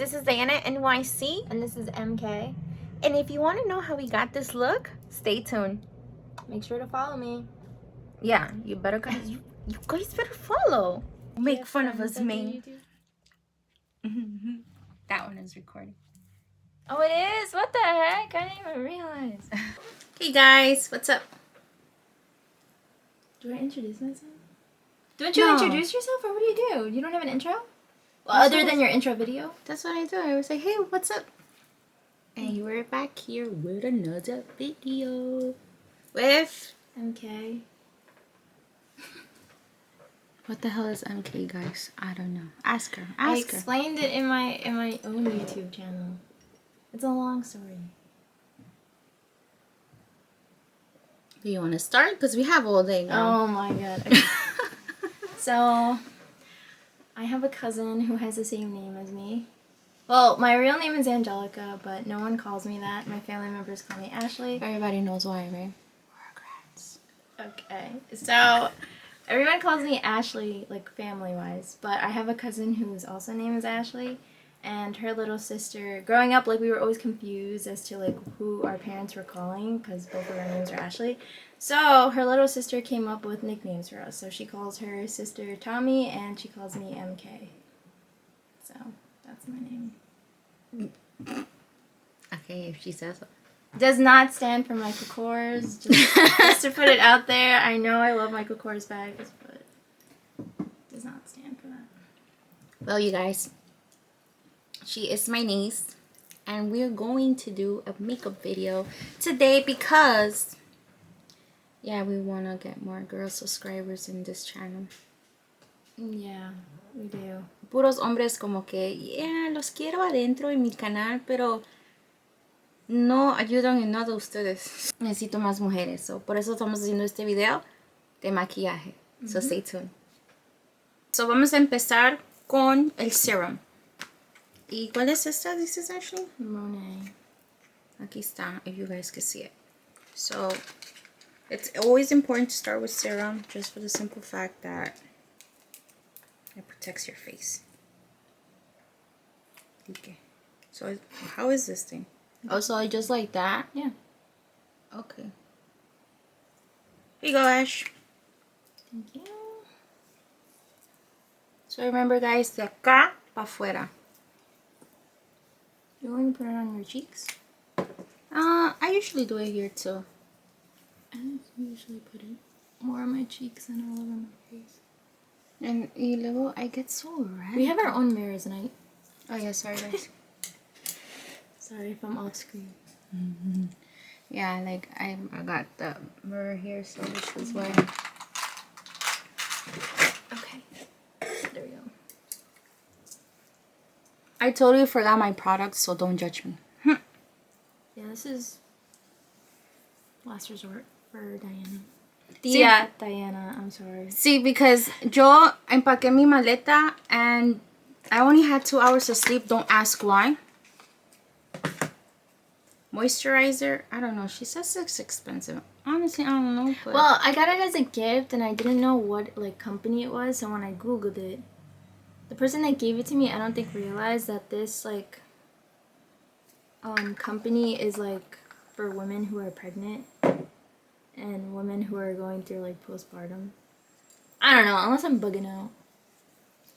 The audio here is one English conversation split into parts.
this is Dyanna NYC. And this is MK. And if you want to know how we got this look, stay tuned. Make sure to follow me. Yeah, you better guys, you guys better follow. Make fun of us, man. That one is recording. Oh, it is? What the heck? I didn't even realize. Hey guys, what's up? Do I introduce myself? Don't you introduce yourself, or what do you do? You don't have an intro? Well, other than your intro video? That's what I do. I was like, hey, what's up? And we're back here with another video with MK. What the hell is MK, guys? I don't know. Ask her. I Ask her. explained it in my own YouTube channel. It's a long story. Do you want to start? Because we have all day now. Oh my god. Okay. So, I have a cousin who has the same name as me. Well, my real name is Angelica, but no one calls me that. My family members call me Ashley. Everybody knows why, right? Regrets. Okay. So, everyone calls me Ashley, like family-wise, but I have a cousin whose also name is Ashley, and her little sister. Growing up, like, we were always confused as to, like, who our parents were calling, because both of our names are Ashley. So, her little sister came up with nicknames for us. So, she calls her sister Tommy, and she calls me MK. So, that's my name. Okay, if she says so. Does not stand for Michael Kors. Just to put it out there. I know I love Michael Kors bags, but does not stand for that. Well, you guys, she is my niece, and we're going to do a makeup video today because, yeah, we want to get more girl subscribers in this channel. Yeah, we do. Puros hombres como que, yeah, los quiero adentro en mi canal, pero no ayudan en nada ustedes. Necesito más mujeres, so por eso estamos haciendo este video de maquillaje. So stay tuned. So vamos a empezar con el serum. ¿Y cuál es esta? Dices, Ashley? Monet. Aquí está, if you guys can see it. So it's always important to start with serum, just for the simple fact that it protects your face. Okay. So how is this thing? Oh, so just like that? Yeah. Okay. Here you go, Ash. Thank you. So remember, guys, de acá pa afuera. You're going to put it on your cheeks? I usually do it here too. I usually put it more on my cheeks than all over my face. And y luego I get so red. We have our own mirrors, and I... Oh yeah, sorry guys. Sorry if I'm off screen. Yeah, like I got the mirror here, so this is why. Okay. There we go. I totally forgot my product, so don't judge me. Yeah, this is last resort for Dyanna. Sí. Yeah, Dyanna, I'm sorry. See, because yo empaqué mi maleta and I only had 2 hours of sleep. Don't ask why. Moisturizer, I don't know. She says it's expensive. Honestly, I don't know. But Well, I got it as a gift, and I didn't know what like company it was. So when I googled it, the person that gave it to me, I don't think realized that this like company is like for women who are pregnant and women who are going through like postpartum. I don't know, unless I'm bugging out.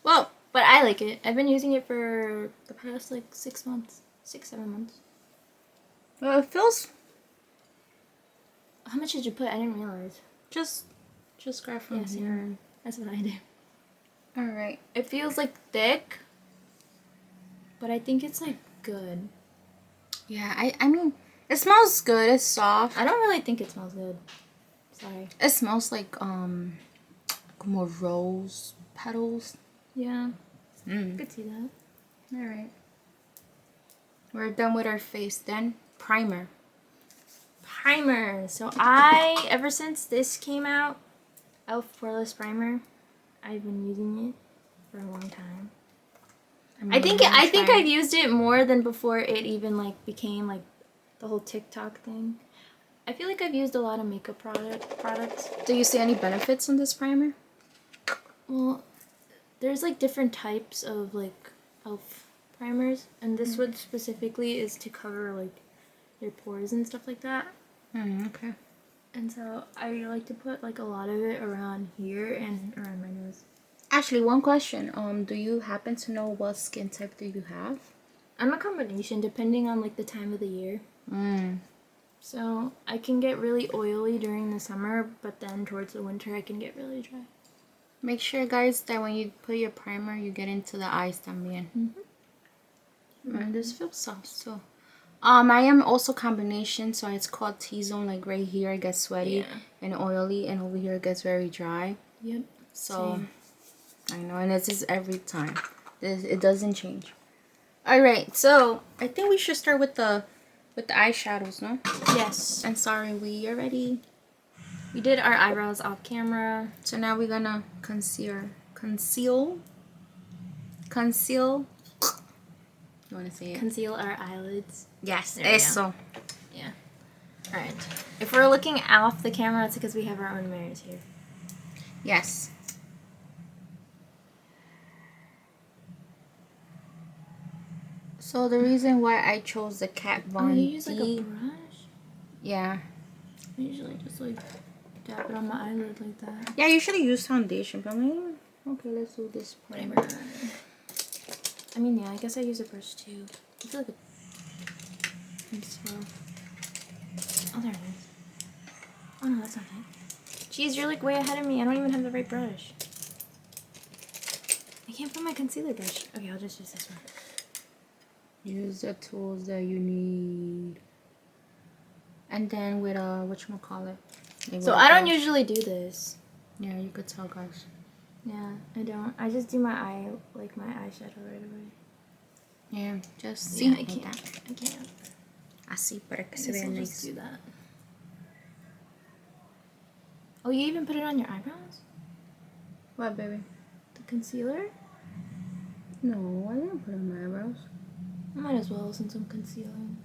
Well, but I like it. I've been using it for the past like 6 months, 7 months. well, it feels How much did you put? I didn't realize. just grab from Yes, here. that's what I do. All right. It feels like thick, but I think it's like good. Yeah, I mean, it smells good. It's soft. I don't really think it smells good. Sorry. It smells like como rose petals. Yeah. I could see that. All right. We're done with our face. Then primer. Primer. So ever since this came out, e.l.f. Poreless Primer, I've been using it for a long time. I think I've used it more than before it even like became like the whole TikTok thing. I feel like I've used a lot of makeup products. Do you see any benefits on this primer? Well, there's like different types of like e.l.f. primers, and this one specifically is to cover like your pores and stuff like that. Okay. And so I like to put like a lot of it around here and around my nose. Ashley, one question. Do you happen to know what skin type do you have? I'm a combination depending on like the time of the year. So I can get really oily during the summer, but then towards the winter I can get really dry. Make sure, guys, that when you put your primer, you get into the eyes también. And this feels soft, so. I am also combination, so it's called T-zone. Like right here, it gets sweaty and oily, and over here it gets very dry. Yep. So, same. I know, and this is every time. It doesn't change. All right, so I think we should start with the eyeshadows, no? Yes. And sorry, we already. We did our eyebrows off camera. So now we're gonna conceal. You wanna say it? Conceal our eyelids. Yes, There we eso. Yeah. Alright. If we're looking off the camera, it's because we have our own mirrors here. Yes. So the reason why I chose the Kat Von Oh, you D. use like a brush? Yeah. I usually just like dab it on my eyelid like that. Yeah, I usually use foundation, but maybe. Okay, let's do this primer. I mean, yeah, I guess I use a brush too. I feel like I'm slow. Oh, there it is. Oh no, that's not it. Jeez, you're like way ahead of me. I don't even have the right brush. I can't find my concealer brush. Okay, I'll just use this one. Use the tools that you need. And then with whatchamacallit. So I don't usually do this. Yeah, you could tell, guys. Yeah, I don't. I just do my eye, like my eyeshadow right away. Yeah, just see. Yeah, I can't. I can't. Así para que I se guess vea I'll just nice. do that. Oh, you even put it on your eyebrows? What, baby? The concealer? No, I didn't put it on my eyebrows. I might as well since I'm concealing.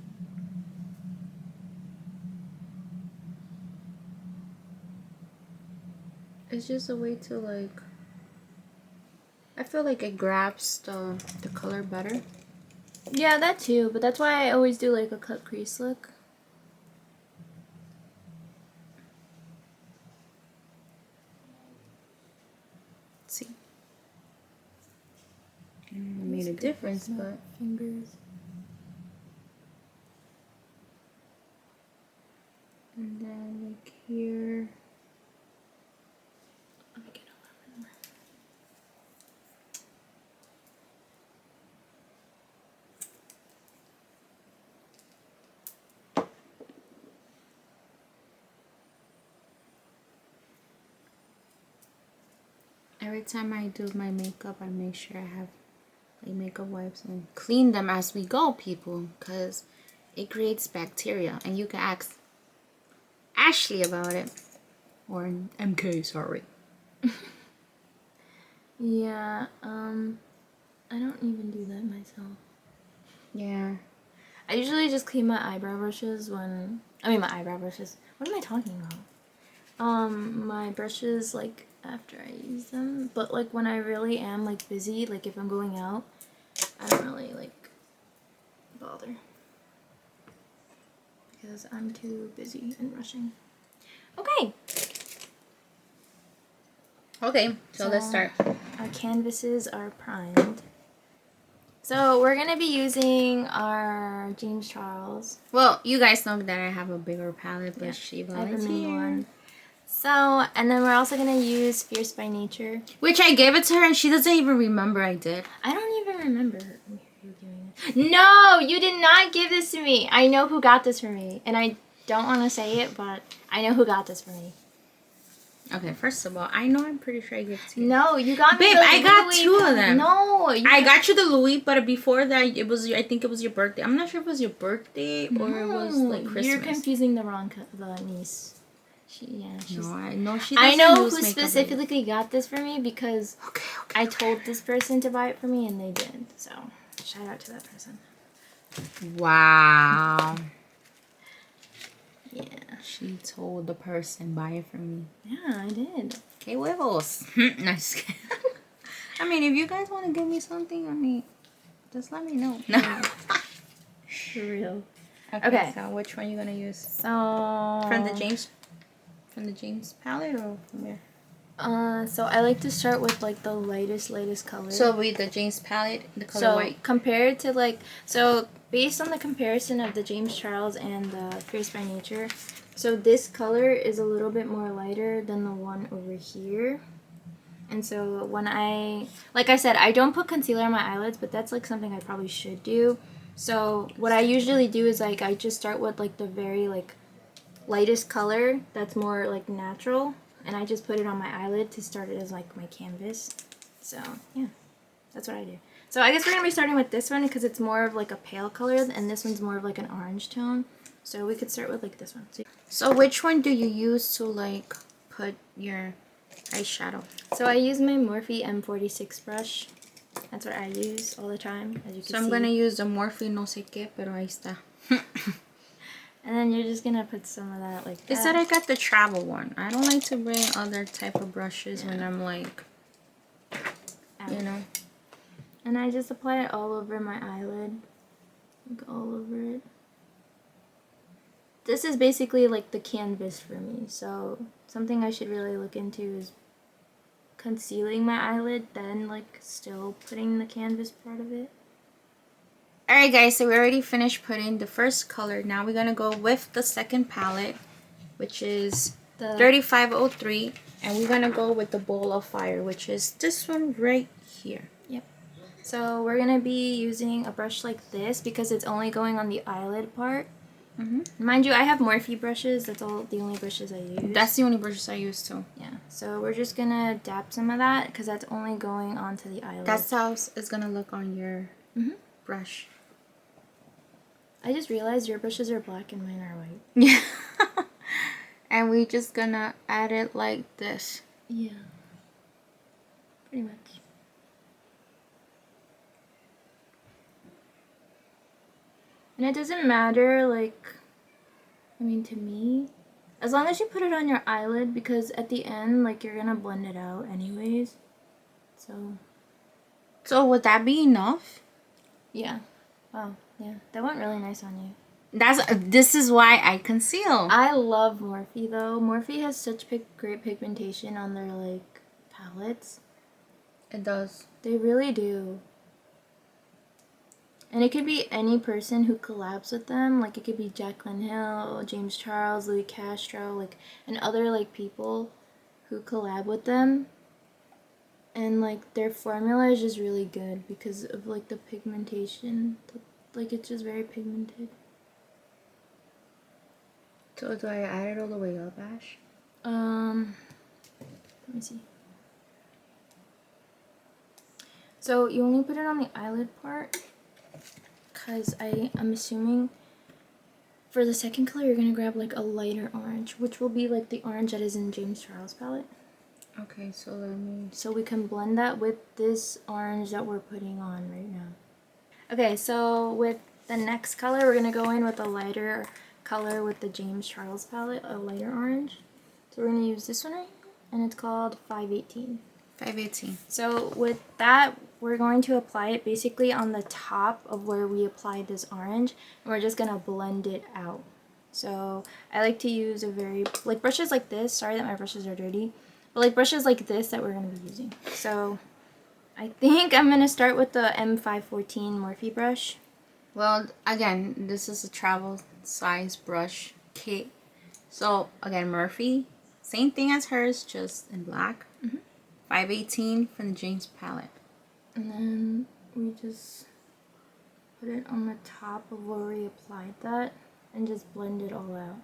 It's just a way to like. I feel like it grabs the color better. Yeah, that too, but that's why I always do like a cut crease look. See, it made a difference, but fingers. and then like here. Let me get a little bit more. Every time I do my makeup, I make sure I have like makeup wipes and clean them as we go, people, because it creates bacteria, and you can ask Ashley about it, or MK, sorry. Yeah, I don't even do that myself. Yeah. I usually just clean my eyebrow brushes when, I mean my eyebrow brushes. What am I talking about? My brushes like after I use them, but like when I really am like busy, like if I'm going out, I don't really like bother because I'm too busy and rushing. Okay. Okay, so let's start. Our canvases are primed. So we're gonna be using our James Charles. Well, you guys know that I have a bigger palette, but Yeah, she I have a mini volunteered. one. So, and then we're also gonna use Fierce by Nature. Which I gave it to her, and she doesn't even remember I did. I don't even remember you giving it. No, you did not give this to me. I know who got this for me, and I don't want to say it, but I know who got this for me. Okay, first of all, I know I'm pretty sure I gave it to you. No, you got me Babe, the I got Louis two of them. No, I got you the Louis, but before that, I think it was your birthday. I'm not sure if it was your birthday or it was like Christmas. You're confusing the niece. She's... No, I know she doesn't I know use who makeup specifically got this for me because I told this person to buy it for me and they did. So, shout out to that person. Wow. Yeah. She told the person, buy it for me. Yeah, I did. Que huevos. Nice. I mean, if you guys want to give me something, I mean, Just let me know. No. For real. Okay. So which one are you gonna use? So From the James palette or from where? So I like to start with like the lightest color. So with the James palette, the color white. Compared to like, so based on the comparison of the James Charles and the Crease by Nature, so this color is a little bit more lighter than the one over here. And so when like I said, I don't put concealer on my eyelids, but that's like something I probably should do. So what I usually do is like I just start with like the very like lightest color that's more like natural, and I just put it on my eyelid to start it as like my canvas. So yeah, that's what I do. So I guess we're gonna be starting with this one because it's more of like a pale color, and this one's more of like an orange tone. So we could start with like this one. So which one do you use to like put your eyeshadow? So I use my Morphe M46 brush. That's what I use all the time, as you can see. So I'm gonna use the Morphe no sé qué, pero ahí está. And then you're just gonna put some of that like that. It's that I got the travel one. I don't like to bring other type of brushes when I'm like, you know. And I just apply it all over my eyelid. Like all over it. This is basically like the canvas for me. So something I should really look into is concealing my eyelid, then like still putting the canvas part of it. Alright guys, so we already finished putting the first color. Now we're gonna go with the second palette, which is the 3503, and we're gonna go with the Bowl of Fire, which is this one right here. Yep. So we're gonna be using a brush like this because it's only going on the eyelid part. Mind you, I have Morphe brushes. That's all the only brushes I use. That's the only brushes I use too. Yeah. So we're just gonna dab some of that because that's only going onto the eyelid. That's how it's gonna look on your brush. I just realized your brushes are black and mine are white. Yeah. And we're just gonna add it like this. Yeah. Pretty much. And it doesn't matter, like, I mean, to me, as long as you put it on your eyelid, because at the end, like, you're gonna blend it out anyways. So would that be enough? Yeah. Wow. Yeah. That went really nice on you. This is why I conceal. I love Morphe though. Morphe has such great pigmentation on their like palettes. It does. They really do. And it could be any person who collabs with them. Like it could be Jaclyn Hill, James Charles, Louis Castro, like and other like people who collab with them. And like their formula is just really good because of like the pigmentation. Like it's just very pigmented. So do I add it all the way up, Ash? Let me see. So you only put it on the eyelid part because I'm assuming for the second color you're gonna grab like a lighter orange, which will be like the orange that is in James Charles palette. Okay, so we can blend that with this orange that we're putting on right now. Okay, so with the next color we're gonna go in with a lighter color with the James Charles palette, a lighter orange. So we're gonna use this one right here, and it's called 518. 518. So with that, we're going to apply it basically on the top of where we applied this orange, and we're just gonna blend it out. So I like to use like brushes like this. Sorry that my brushes are dirty, but like brushes like this that we're gonna be using. So I think I'm gonna start with the M514 Morphe brush. Well, again, this is a travel size brush kit. So again, Morphe, same thing as hers, just in black. 518 from the James palette. And then we just put it on the top of where we applied that and just blend it all out.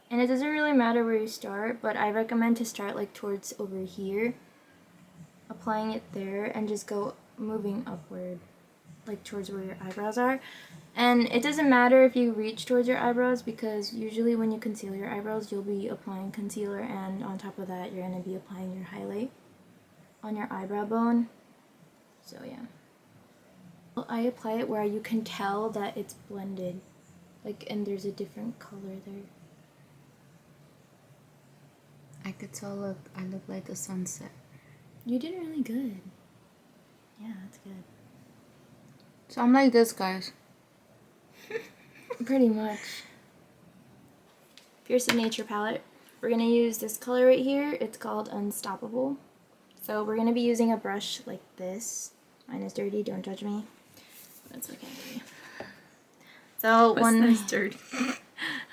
And it doesn't really matter where you start, but I recommend to start like towards over here, applying it there, and just go moving upward, like towards where your eyebrows are. And it doesn't matter if you reach towards your eyebrows, because usually when you conceal your eyebrows, you'll be applying concealer, and on top of that, you're going to be applying your highlight on your eyebrow bone. So yeah. Well, I apply it where you can tell that it's blended, like, and there's a different color there. I could tell I look like the sunset. You did really good. Yeah, that's good. So I'm like this, guys. Pretty much. For your signature palette, we're going to use this color right here. It's called Unstoppable. So we're going to be using a brush like this. Mine is dirty, don't judge me. That's okay. So when dirty.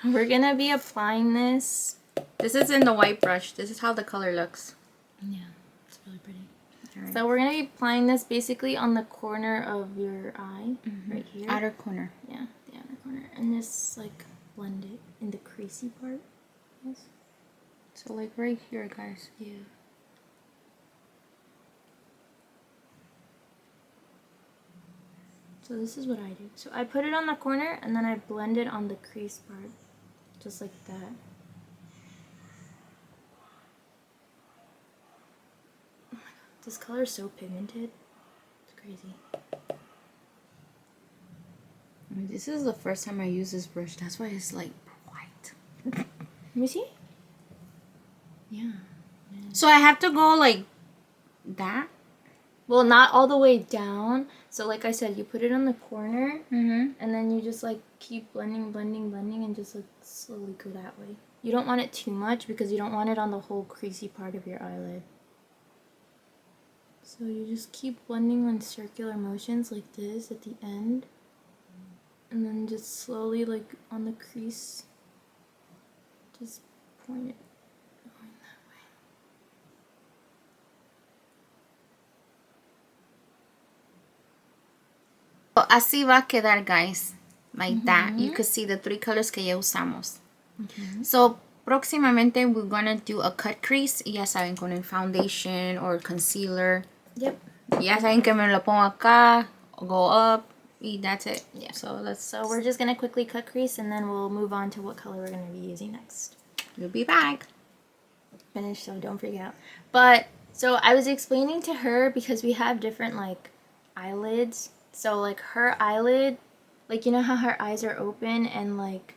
we're going to be applying this. This is in the white brush. This is how the color looks. Yeah, it's really pretty. All right. So we're going to be applying this basically on the corner of your eye, right here. Outer corner. Yeah, the outer corner. And just like blend it in the creasy part. Yes. So like right here, guys. Yeah. So this is what I do. So I put it on the corner and then I blend it on the crease part. Just like that. Oh my god, this color is so pigmented. It's crazy. I mean, this is the first time I use this brush. That's why it's like white. Let me see. Yeah. So I have to go like that? Well, not all the way down. So like I said, you put it on the corner Mm-hmm. and then you just like keep blending, blending, blending and just like slowly go that way. You don't want it too much because you don't want it on the whole creasy part of your eyelid. So you just keep blending in circular motions like this at the end. And then just slowly like on the crease, just point it going that way. So así va a quedar, guys. Like that. You could see the 3 colors que ya usamos. So próximamente we're gonna do a cut crease. Y ya saben, con el foundation or concealer. Yep. Ya saben que me lo pongo acá, go up, y that's it. Yeah. So we're just gonna quickly cut crease and then we'll move on to what color we're gonna be using next. we'll be back. Finished, so don't freak out. But so I was explaining to her because we have different like eyelids. So like her eyelid, like you know how her eyes are open and like,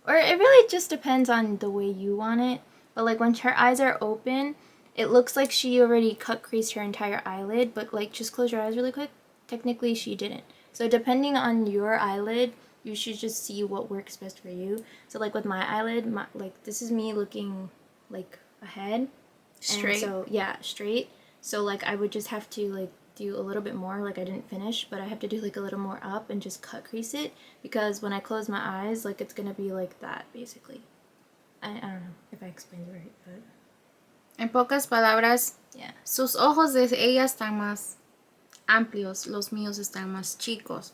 or it really just depends on the way you want it. But like when her eyes are open, it looks like she already cut creased her entire eyelid. But like just close your eyes really quick. Technically she didn't. So depending on your eyelid, you should just see what works best for you. So like with my eyelid, like this is me looking like ahead. Straight. And so yeah, straight. So like I would just have to like do a little bit more, like I didn't finish, but I have to do like a little more up and just cut crease it because when I close my eyes, like it's gonna be like that basically. I don't know if I explained it right, but En pocas palabras, yeah. sus ojos de ella están más amplios, los míos están más chicos.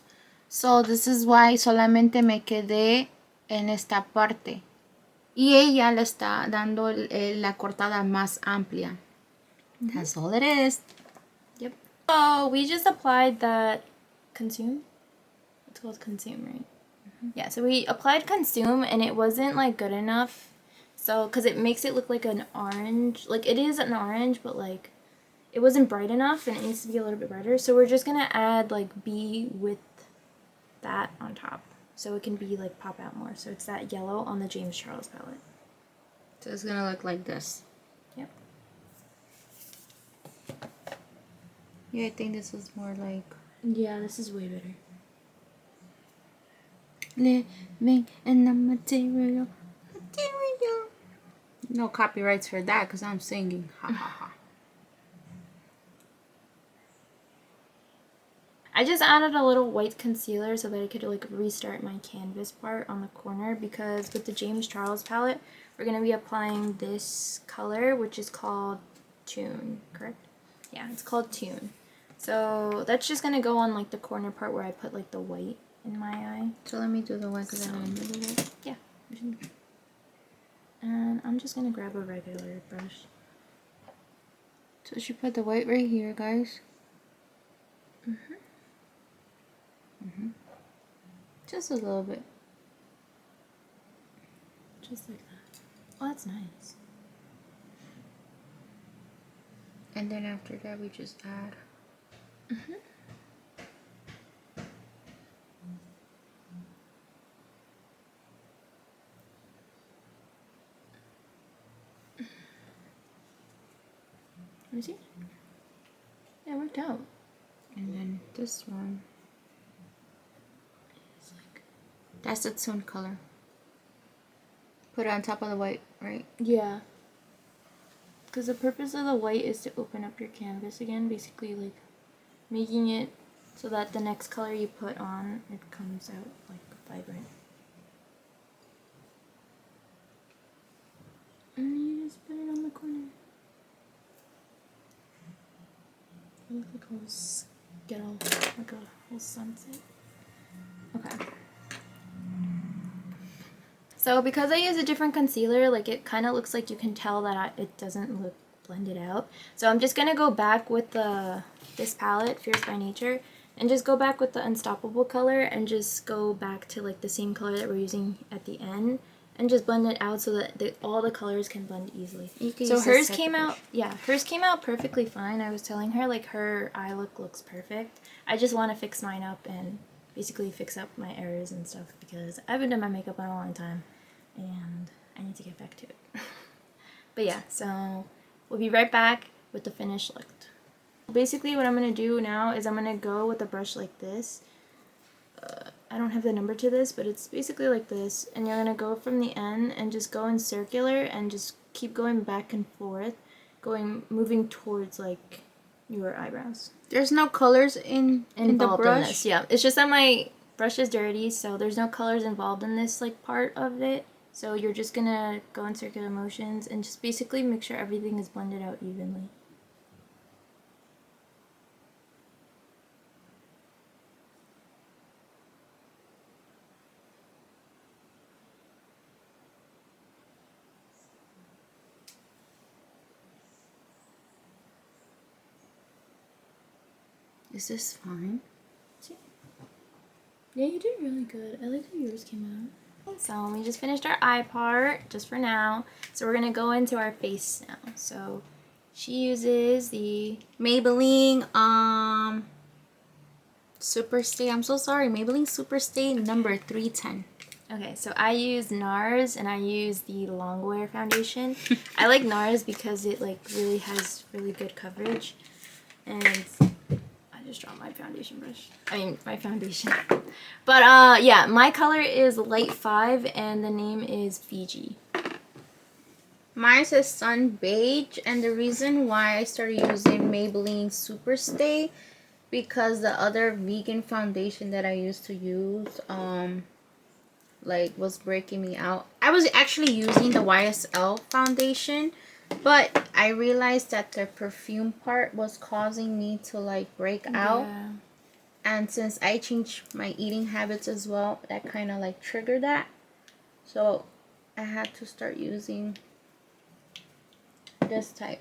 So this is why solamente me quedé en esta parte. Y ella le está dando la cortada más amplia. That's all it is. Yep. So we just applied that consume. It's called consume, right? Yeah. So we applied consume, and it wasn't like good enough. So because it makes it look like an orange, like it is an orange, but like it wasn't bright enough, and it needs to be a little bit brighter. So we're just gonna add like B with that on top, so it can be like pop out more. So it's that yellow on the James Charles palette. So it's gonna look like this. Yep. Yeah, I think this is more like Yeah, this is way better. living in the material. No copyrights for that because I'm singing. Ha ha ha. I just added a little white concealer so that I could like restart my canvas part on the corner because with the James Charles palette, we're going to be applying this color, which is called Tune, correct? Yeah, it's called Tune. So that's just going to go on like the corner part where I put like the white in my eye. So let me do the one because I haven't done the white. Yeah. And I'm just going to grab a regular brush. So she put the white right here, guys. Just a little bit. Just like that. Oh, that's nice. And then after that, we just add. Let me see. Yeah, it worked out. And then this one. That's the tune color. Put it on top of the white, right? Yeah. Because the purpose of the white is to open up your canvas again, basically like making it so that the next color you put on, it comes out like vibrant. And you just put it on the corner. It looks like a little skittle, like a little sunset. Okay. So because I use a different concealer, like it kind of looks like you can tell that it doesn't look blended out. So I'm just going to go back with this palette, Fierce by Nature, and just go back with the Unstoppable color and just go back to like the same color that we're using at the end and just blend it out so that all the colors can blend easily. So hers came out, yeah, hers came out perfectly fine. I was telling her like her eye look looks perfect. I just want to fix mine up and basically fix up my errors and stuff because I haven't done my makeup in a long time and I need to get back to it. But yeah, so we'll be right back with the finished look. Basically what I'm going to do now is I'm going to go with a brush like this. I don't have the number to this, but it's basically like this, and you're going to go from the end and just go in circular and just keep going back and forth, moving towards like your eyebrows. There's no colors in the brush? In this, yeah. It's just that my brush is dirty, so there's no colors involved in this like part of it. So you're just going to go in circular motions and just basically make sure everything is blended out evenly. Is this fine? Yeah, you did really good. I like how yours came out. So we just finished our eye part, just for now. So we're going to go into our face now. So she uses the Maybelline Superstay. I'm so sorry. Maybelline Superstay number 310. Okay, so I use NARS and I use the Longwear foundation. I like NARS because it like really has really good coverage. And I just dropped my foundation brush. I mean, my foundation. But yeah, my color is Light 5 and the name is Fiji. Mine says Sun Beige, and the reason why I started using Maybelline Superstay because the other vegan foundation that I used to use like was breaking me out. I was actually using the YSL foundation, but I realized that the perfume part was causing me to like break out. And since I changed my eating habits as well, that kind of like triggered that. So I had to start using this type.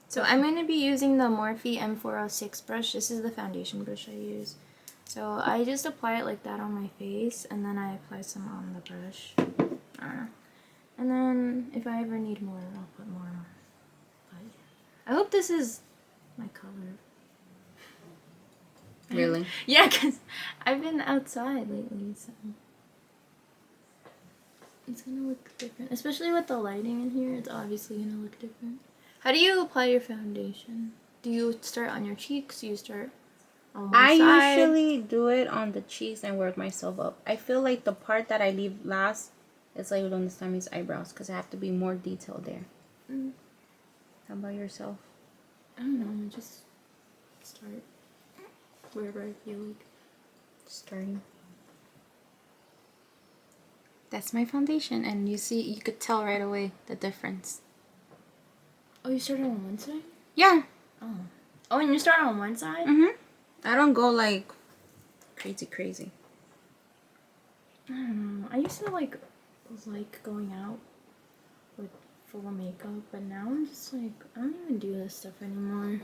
So I'm going to be using the Morphe M406 brush. This is the foundation brush I use. So I just apply it like that on my face, and then I apply some on the brush. I don't know. And then if I ever need more, I'll put more on. But I hope this is my color. Really? Yeah, because I've been outside lately, so it's going to look different. Especially with the lighting in here, it's obviously going to look different. How do you apply your foundation? Do you start on your cheeks? Do you start on one side? I usually do it on the cheeks and work myself up. I feel like the part that I leave last is like on the Sammy's eyebrows because I have to be more detailed there. How about yourself? I don't know, just start wherever I feel like starting. That's my foundation, and you could tell right away the difference. Oh, you started on one side? Yeah. Oh, and you start on one side? I don't go like crazy. I don't know. I used to like going out with full makeup, but now I'm just like, I don't even do this stuff anymore.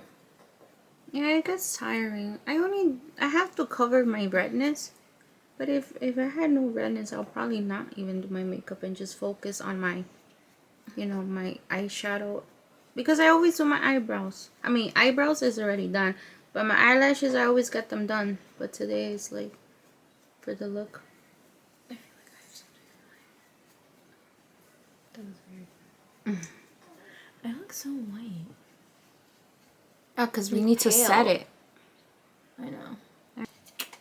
Yeah, it gets tiring. I have to cover my redness, but if I had no redness, I'll probably not even do my makeup and just focus on my, my eyeshadow. Because I always do my eyebrows. I mean, eyebrows is already done. But my eyelashes, I always get them done. But today is like for the look. I feel like I have something. That was weird. I look so white. Oh, because we need to set it. I know.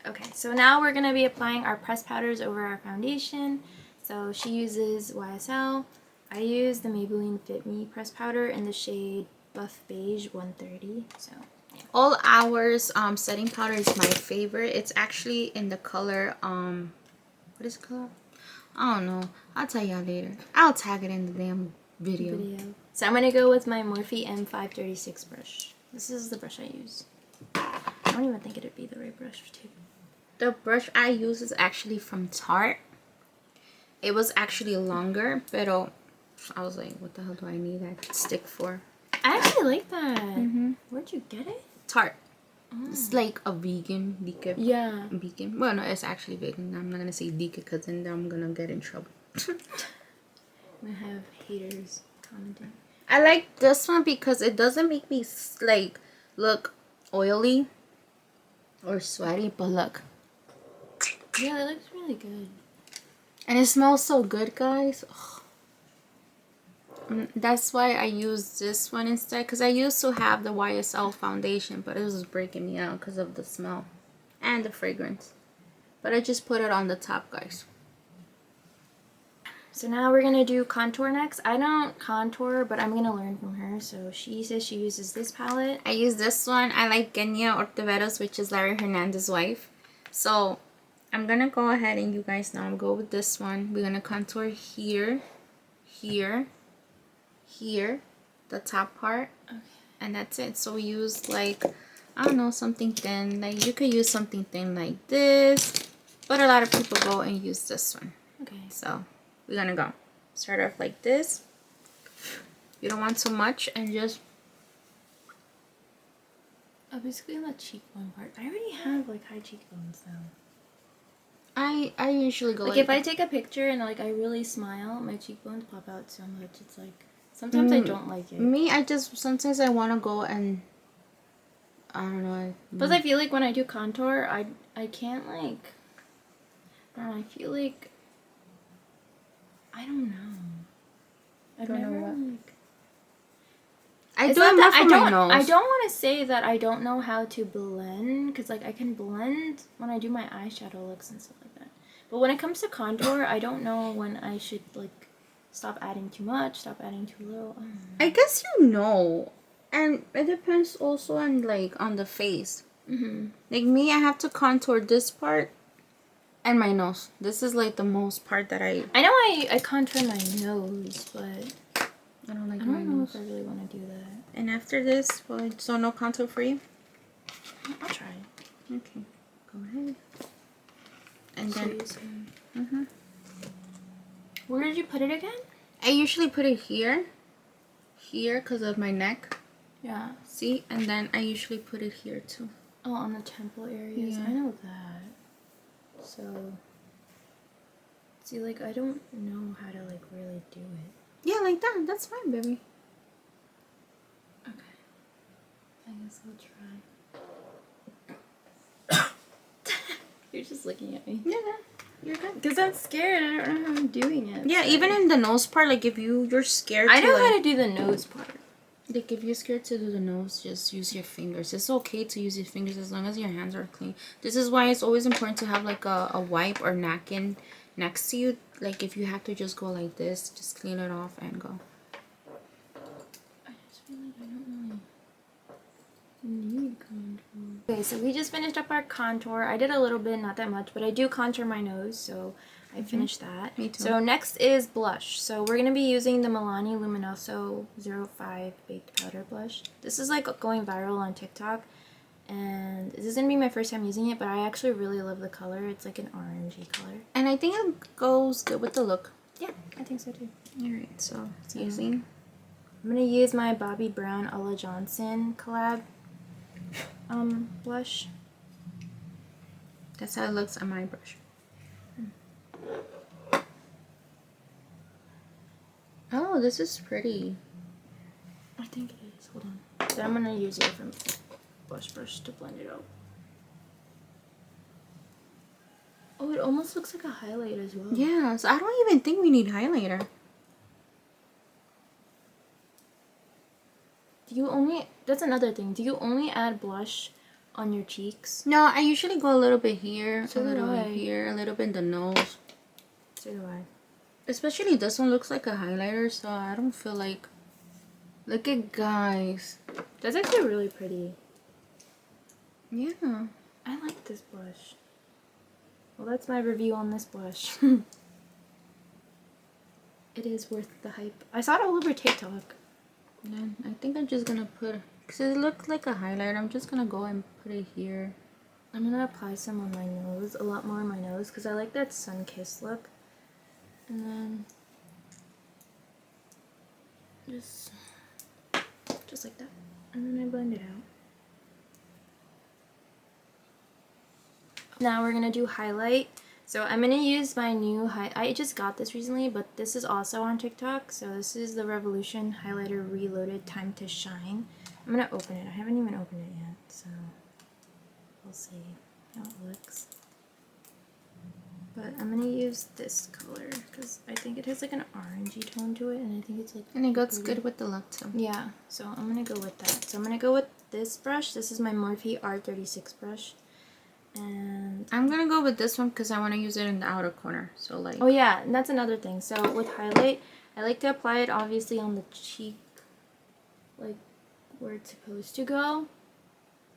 Okay, so now we're going to be applying our pressed powders over our foundation. So she uses YSL. I use the Maybelline Fit Me pressed powder in the shade Buff Beige 130. So yeah. All Hours setting powder is my favorite. It's actually in the color what is it called? I don't know. I'll tell y'all later. I'll tag it in the damn video. So I'm going to go with my Morphe M536 brush. This is the brush I use. I don't even think it'd be the right brush too. The brush I use is actually from Tarte. It was actually longer, but I was like, what the hell do I need that stick for? I actually like that. Where'd you get it? Tarte. Oh. It's like a vegan. Yeah. Vegan. Well, no, it's actually vegan. I'm not going to say vegan because then I'm going to get in trouble. I'm going to have haters commenting. I like this one because it doesn't make me like look oily or sweaty, but look. Yeah, that looks really good. And it smells so good, guys. That's why I use this one instead, because I used to have the YSL foundation, but it was breaking me out because of the smell and the fragrance. But I just put it on the top, guys. So now we're going to do contour next. I don't contour, but I'm going to learn from her. So she says she uses this palette. I use this one. I like Kenya Orteveros, which is Larry Hernandez's wife. So I'm going to go ahead and you guys know I'm go with this one. We're going to contour here, here, here, the top part. Okay. And that's it. So we use like, I don't know, something thin. Like you could use something thin like this. But a lot of people go and use this one. Okay. So we're gonna go start off like this. You don't want too much, and just basically on the cheekbone part. I already have like high cheekbones though. I usually go like if I take a picture and like I really smile, my cheekbones pop out so much. It's like sometimes I don't like it. Me, I just sometimes I want to go and I don't know. Plus I feel like when I do contour, I can't like. I don't know, I feel like. I don't know. I've never like. I do enough for my nose. I don't want to say that I don't know how to blend, because like I can blend when I do my eyeshadow looks and stuff like that. But when it comes to contour, I don't know when I should like stop adding too much, stop adding too little. I guess you know, and it depends also on like on the face. Like me, I have to contour this part. And my nose. This is like the most part that I know I contour my nose, but I don't like I don't know if I really want to do that. And after this, well, so no contour for you? I'll try. Okay. Go ahead. And then where did you put it again? I usually put it here. Here because of my neck. Yeah. See? And then I usually put it here too. Oh, on the temple areas. Yeah. I know that. So, see, like, I don't know how to, like, really do it. Yeah, like that. That's fine, baby. Okay. I guess I'll try. You're just looking at me. Yeah, you're good. Because I'm scared. I don't know how I'm doing it. Yeah, so. Even in the nose part, like, if you're scared I know how to do the nose part. Like, if you're scared to do the nose, just use your fingers. It's okay to use your fingers as long as your hands are clean. This is why it's always important to have, like, a wipe or napkin next to you. Like, if you have to just go like this, just clean it off and go. I just feel like I don't really need contour. Okay, so we just finished up our contour. I did a little bit, not that much, but I do contour my nose, so I finished that. Me too. So next is blush. So we're going to be using the Milani Luminoso 05 Baked Powder Blush. This is like going viral on TikTok. And this is going to be my first time using it, but I actually really love the color. It's like an orangey color. And I think it goes good with the look. Yeah, I think so too. Alright, so using. I'm going to use my Bobbi Brown Ella Johnson collab blush. That's how it looks on my brush. Oh, this is pretty. I think it is. Hold on. But I'm going to use a different blush brush to blend it out. Oh, it almost looks like a highlight as well. Yeah, so I don't even think we need highlighter. Do you only... That's another thing. Do you only add blush on your cheeks. No, I usually go a little bit here, So a little do bit I. here, a little bit in the nose. So do I. Especially this one looks like a highlighter, so I don't feel like... Look at guys. That's actually really pretty. Yeah. I like this blush. Well, that's my review on this blush. It is worth the hype. I saw it all over TikTok. Then I think I'm just gonna put... Because it looks like a highlighter, I'm just gonna go and put it here. I'm gonna apply some on my nose, a lot more on my nose, because I like that sun-kissed look. And then just like that. And then I blend it out. Now we're gonna do highlight. So I'm gonna use my new I just got this recently, but this is also on TikTok. So this is the Revolution Highlighter Reloaded Time to Shine. I'm gonna open it. I haven't even opened it yet, so we'll see how it looks. But I'm gonna use this color because I think it has like an orangey tone to it, and I think it's like... And it goes good with the look too. Yeah, so I'm gonna go with that. So I'm gonna go with this brush. This is my Morphe R36 brush. And I'm gonna go with this one because I want to use it in the outer corner. So like... Oh yeah, and that's another thing. So with highlight, I like to apply it obviously on the cheek, like where it's supposed to go.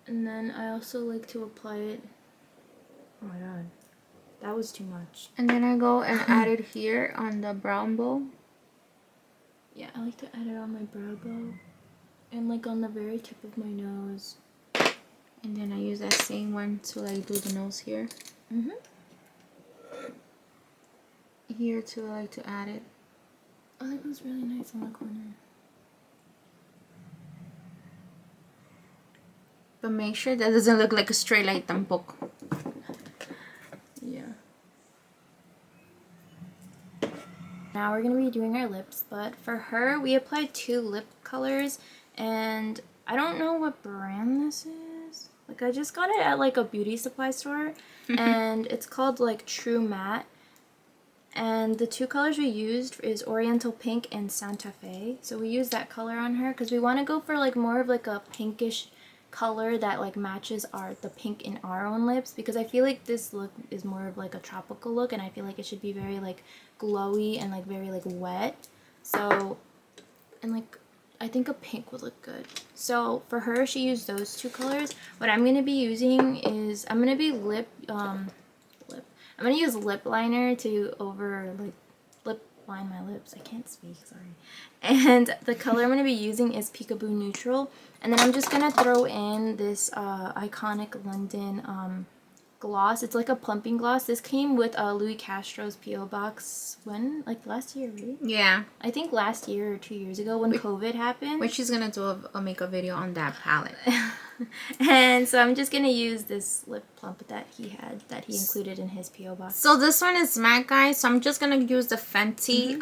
And then I also like to apply it... Oh my god. That was too much. And then I go and add it here on the brown bow. Yeah, I like to add it on my brow bone. And like on the very tip of my nose. And then I use that same one to like do the nose here. Here too, I like to add it. Oh, that goes really nice on the corner. But make sure that doesn't look like a straight light tampoco. Yeah. Now we're going to be doing our lips, but for her, we applied 2 lip colors, and I don't know what brand this is. Like, I just got it at like a beauty supply store, and it's called like True Matte. And the 2 colors we used is Oriental Pink and Santa Fe. So we used that color on her because we want to go for like more of like a pinkish color that like matches the pink in our own lips, because I feel like this look is more of like a tropical look, and I feel like it should be very like glowy and like very like wet. So, and like I think a pink would look good. So for her, she used those 2 colors. What I'm gonna be using is I'm gonna use lip liner to lip line my lips. I can't speak, sorry. And the color I'm going to be using is Peekaboo Neutral. And then I'm just going to throw in this iconic London gloss. It's like a plumping gloss. This came with Louis Castro's P.O. Box when? Like last year, right? Yeah. I think last year or 2 years ago when COVID happened. Which she's gonna do a makeup video on that palette. And so I'm just gonna use this lip plump that he included in his P.O. Box. So this one is matte, guys. So I'm just gonna use the Fenty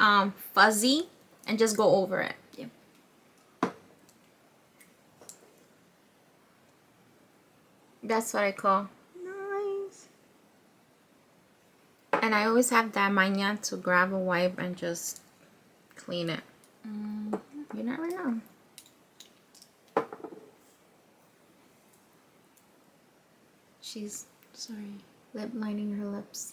Fuzzy and just go over it. Yep. That's what I call nice. And I always have that mania to grab a wipe and just clean it. You never know. She's lip lining her lips.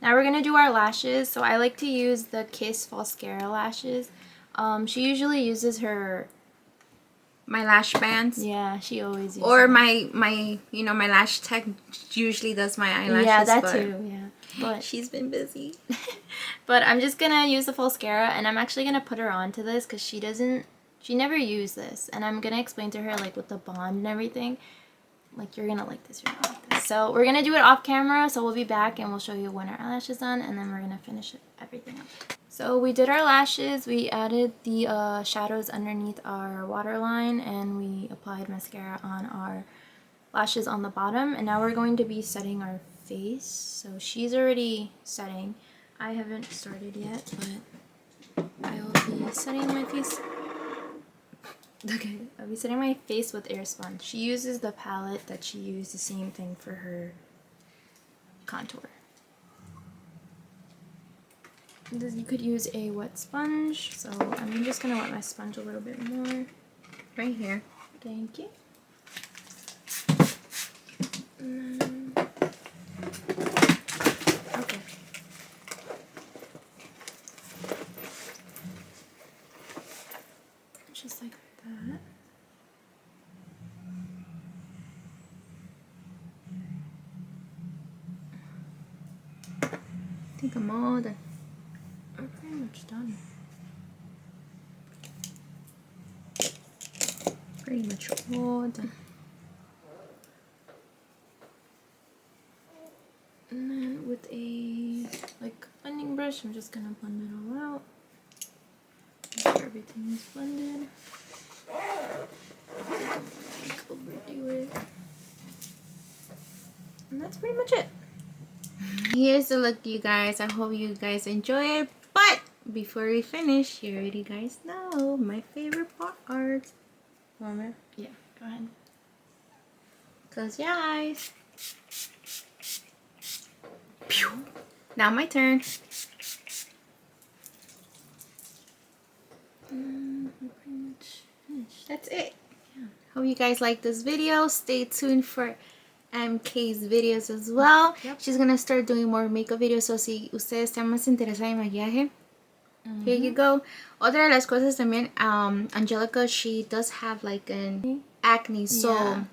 Now we're going to do our lashes. So I like to use the Kiss Falscara lashes. She usually uses my lash bands. Yeah, she always uses or my my lash tech usually does my eyelashes. Yeah, that too. Yeah. But she's been busy. But I'm just going to use the Falscara, and I'm actually going to put her onto this because she never used this. And I'm going to explain to her like with the bond and everything. Like, you're gonna like this, you're gonna like this. So we're gonna do it off camera, so we'll be back and we'll show you when our eyelash is done, and then we're gonna finish everything up. So we did our lashes, we added the shadows underneath our waterline, and we applied mascara on our lashes on the bottom, and now we're going to be setting our face. So she's already setting. I haven't started yet, but I'll be setting my face. Okay, I'll be setting my face with Air Sponge. She uses the palette that she used, the same thing for her contour. You could use a wet sponge, so I'm just going to wet my sponge a little bit more. Right here. Thank you. think I'm all done. We're pretty much done. Pretty much all done. And then with a like blending brush, I'm just gonna blend it all out. Make sure everything is blended. Like overdo it. And that's pretty much it. Here's the look, you guys. I hope you guys enjoy it. But before we finish, you already guys know my favorite part. Moment. Yeah, go ahead. Close your eyes. Pew. Now my turn. We're pretty much finished. That's it. Yeah. Hope you guys like this video. Stay tuned for MK's videos as well. Yep. She's gonna start doing more makeup videos. So si ustedes están más interesados en maquillaje, here you go. Otra de las cosas también, Angelica, she does have like an acne. So Yeah.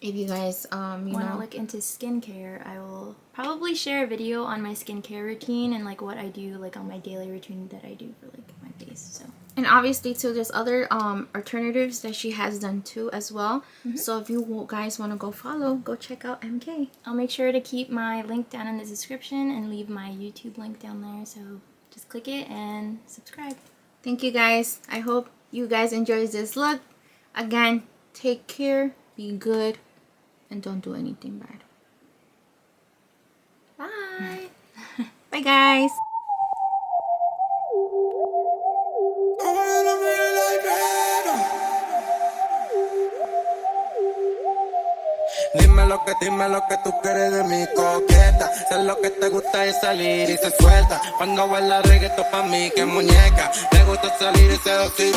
if you guys you When I know, look into skincare, I will probably share a video on my skincare routine and like what I do like on my daily routine that I do for like my face. So and obviously too, there's other alternatives that she has done too as well. So if you guys want to go follow, go check out MK. I'll make sure to keep my link down in the description and leave my YouTube link down there. So just click it and subscribe. Thank you guys. I hope you guys enjoy this look. Again, take care, be good, and don't do anything bad. Bye. Bye guys. Dime lo que tú quieres de mi coqueta. Sé lo que te gusta es salir y se suelta. Cuando baila reggaetón pa' mí que muñeca. Le gusta salir y seducir.